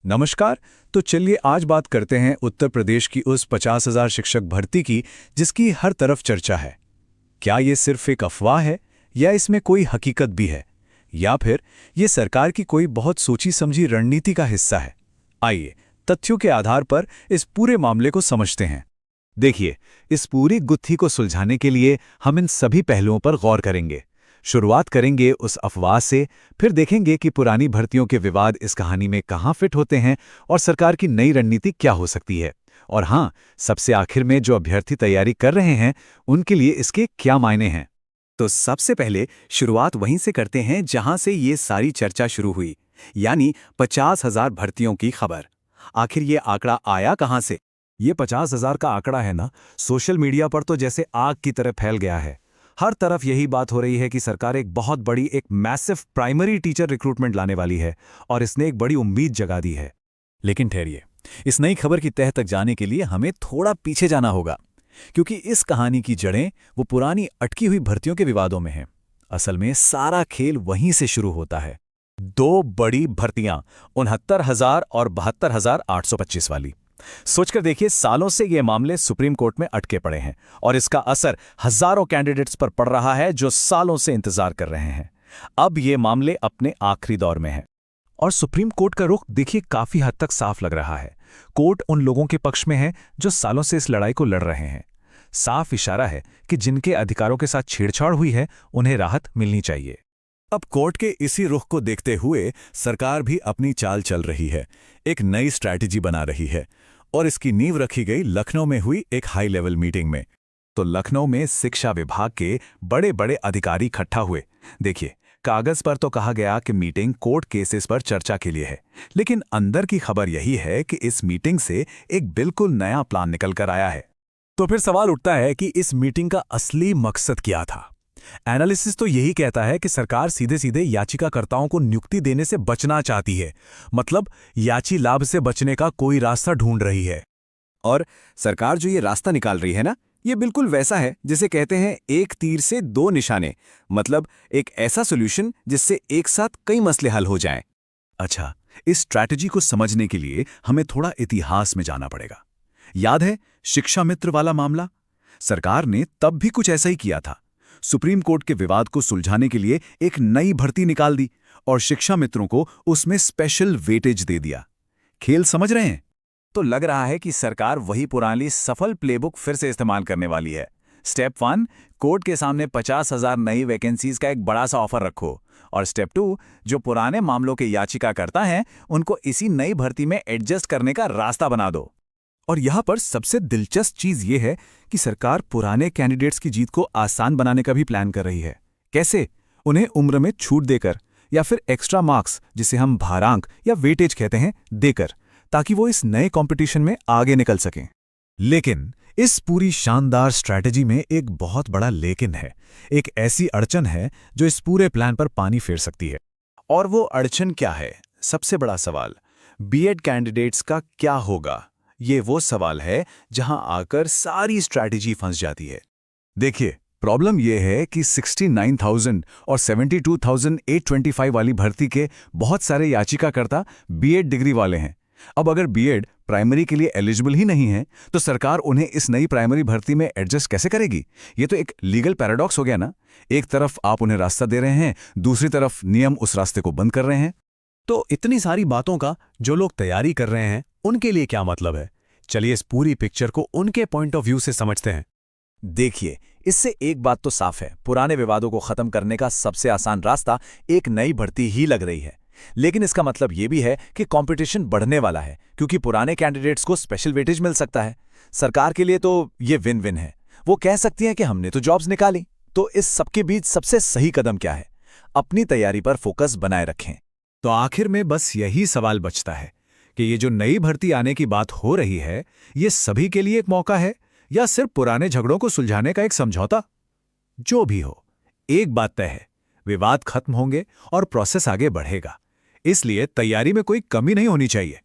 नमस्कार। तो चलिए आज बात करते हैं उत्तर प्रदेश की उस 50,000 शिक्षक भर्ती की जिसकी हर तरफ चर्चा है। क्या ये सिर्फ एक अफवाह है या इसमें कोई हकीकत भी है, या फिर ये सरकार की कोई बहुत सोची समझी रणनीति का हिस्सा है? आइए तथ्यों के आधार पर इस पूरे मामले को समझते हैं। देखिए, इस पूरी गुत्थी को सुलझाने के लिए हम इन सभी पहलुओं पर गौर करेंगे। शुरुआत करेंगे उस अफवाह से, फिर देखेंगे कि पुरानी भर्तियों के विवाद इस कहानी में कहाँ फिट होते हैं और सरकार की नई रणनीति क्या हो सकती है। और हाँ, सबसे आखिर में जो अभ्यर्थी तैयारी कर रहे हैं उनके लिए इसके क्या मायने हैं। तो सबसे पहले शुरुआत वहीं से करते हैं जहां से ये सारी चर्चा शुरू हुई, यानी 50,000 भर्तियों की खबर। आखिर ये आंकड़ा आया कहां से? ये 50,000 का आंकड़ा है ना, सोशल मीडिया पर तो जैसे आग की तरह फैल गया है। हर तरफ यही बात हो रही है कि सरकार एक बहुत बड़ी, एक मैसिव प्राइमरी टीचर रिक्रूटमेंट लाने वाली है और इसने एक बड़ी उम्मीद जगा दी है। लेकिन ठहरिए, इस नई खबर की तह तक जाने के लिए हमें थोड़ा पीछे जाना होगा, क्योंकि इस कहानी की जड़ें वो पुरानी अटकी हुई भर्तियों के विवादों में हैं। असल में सारा खेल वहीं से शुरू होता है। दो बड़ी भर्तियां, 69,000 और 72,825 वाली। सोचकर देखिए, सालों से ये मामले सुप्रीम कोर्ट में अटके पड़े हैं और इसका असर हजारों कैंडिडेट्स पर पड़ रहा है जो सालों से इंतजार कर रहे हैं। अब ये मामले अपने आखिरी दौर में हैं और सुप्रीम कोर्ट का रुख देखिए काफी हद तक साफ लग रहा है। कोर्ट उन लोगों के पक्ष में है जो सालों से इस लड़ाई को लड़ रहे हैं। साफ इशारा है कि जिनके अधिकारों के साथ छेड़छाड़ हुई है उन्हें राहत मिलनी चाहिए। अब कोर्ट के इसी रुख को देखते हुए सरकार भी अपनी चाल चल रही है, एक नई स्ट्रैटेजी बना रही है और इसकी नींव रखी गई लखनऊ में हुई एक हाई लेवल मीटिंग में। तो लखनऊ में शिक्षा विभाग के बड़े बड़े अधिकारी इकट्ठा हुए। देखिए, कागज पर तो कहा गया कि मीटिंग कोर्ट केसेस पर चर्चा के लिए है, लेकिन अंदर की खबर यही है कि इस मीटिंग से एक बिल्कुल नया प्लान निकल कर आया है। तो फिर सवाल उठता है कि इस मीटिंग का असली मकसद क्या था। एनालिसिस तो यही कहता है कि सरकार सीधे सीधे याचिकाकर्ताओं को नियुक्ति देने से बचना चाहती है, मतलब याची लाभ से बचने का कोई रास्ता ढूंढ रही है। और सरकार जो ये रास्ता निकाल रही है ना, ये बिल्कुल वैसा है जिसे कहते हैं एक तीर से दो निशाने, मतलब एक ऐसा सॉल्यूशन जिससे एक साथ कई मसले हल हो जाएं। अच्छा, इस स्ट्रैटेजी को समझने के लिए हमें थोड़ा इतिहास में जाना पड़ेगा। याद है शिक्षा मित्र वाला मामला? सरकार ने तब भी कुछ ऐसा ही किया था। सुप्रीम कोर्ट के विवाद को सुलझाने के लिए एक नई भर्ती निकाल दी और शिक्षा मित्रों को उसमें स्पेशल वेटेज दे दिया। खेल समझ रहे हैं? तो लग रहा है कि सरकार वही पुरानी सफल प्लेबुक फिर से इस्तेमाल करने वाली है। स्टेप 1, कोर्ट के सामने 50,000 नई वैकेंसीज का एक बड़ा सा ऑफर रखो, और स्टेप 2, जो पुराने मामलों के याचिकाकर्ता हैं उनको इसी नई भर्ती में एडजस्ट करने का रास्ता बना दो। और यहां पर सबसे दिलचस्प चीज ये है कि सरकार पुराने कैंडिडेट्स की जीत को आसान बनाने का भी प्लान कर रही है। कैसे? उन्हें उम्र में छूट देकर, या फिर एक्स्ट्रा मार्क्स जिसे हम भारांक या वेटेज कहते हैं देकर, ताकि वो इस नए कंपटीशन में आगे निकल सकें। लेकिन इस पूरी शानदार स्ट्रैटेजी में एक बहुत बड़ा लेकिन है, एक ऐसी अड़चन है जो इस पूरे प्लान पर पानी फेर सकती है। और वो अड़चन क्या है? सबसे बड़ा सवाल, बीएड कैंडिडेट्स का क्या होगा? ये वो सवाल है जहां आकर सारी स्ट्रैटेजी फंस जाती है। देखिए, प्रॉब्लम यह है कि 69,000 और 72,825 वाली भर्ती के बहुत सारे याचिकाकर्ता बीएड डिग्री वाले हैं। अब अगर बीएड प्राइमरी के लिए एलिजिबल ही नहीं है तो सरकार उन्हें इस नई प्राइमरी भर्ती में एडजस्ट कैसे करेगी? ये तो एक लीगल पैराडॉक्स हो गया ना। एक तरफ आप उन्हें रास्ता दे रहे हैं, दूसरी तरफ नियम उस रास्ते को बंद कर रहे हैं। तो इतनी सारी बातों का जो लोग तैयारी कर रहे हैं उनके लिए क्या मतलब है? चलिए इस पूरी पिक्चर को उनके पॉइंट ऑफ व्यू से समझते हैं। देखिए, इससे एक बात तो साफ है, पुराने विवादों को खत्म करने का सबसे आसान रास्ता एक नई भर्ती ही लग रही है। लेकिन इसका मतलब यह भी है कि कंपटीशन बढ़ने वाला है, क्योंकि पुराने कैंडिडेट्स को स्पेशल वेटेज मिल सकता है। सरकार के लिए तो ये विन विन है। वो कह सकती हैं कि हमने तो जॉब्स निकाली। तो इस सबके बीच सबसे सही कदम क्या है? अपनी तैयारी पर फोकस बनाए रखें। तो आखिर में बस यही सवाल बचता है कि ये जो नई भर्ती आने की बात हो रही है, ये सभी के लिए एक मौका है या सिर्फ पुराने झगड़ों को सुलझाने का एक समझौता? जो भी हो, एक बात तय है, विवाद खत्म होंगे और प्रोसेस आगे बढ़ेगा। इसलिए तैयारी में कोई कमी नहीं होनी चाहिए।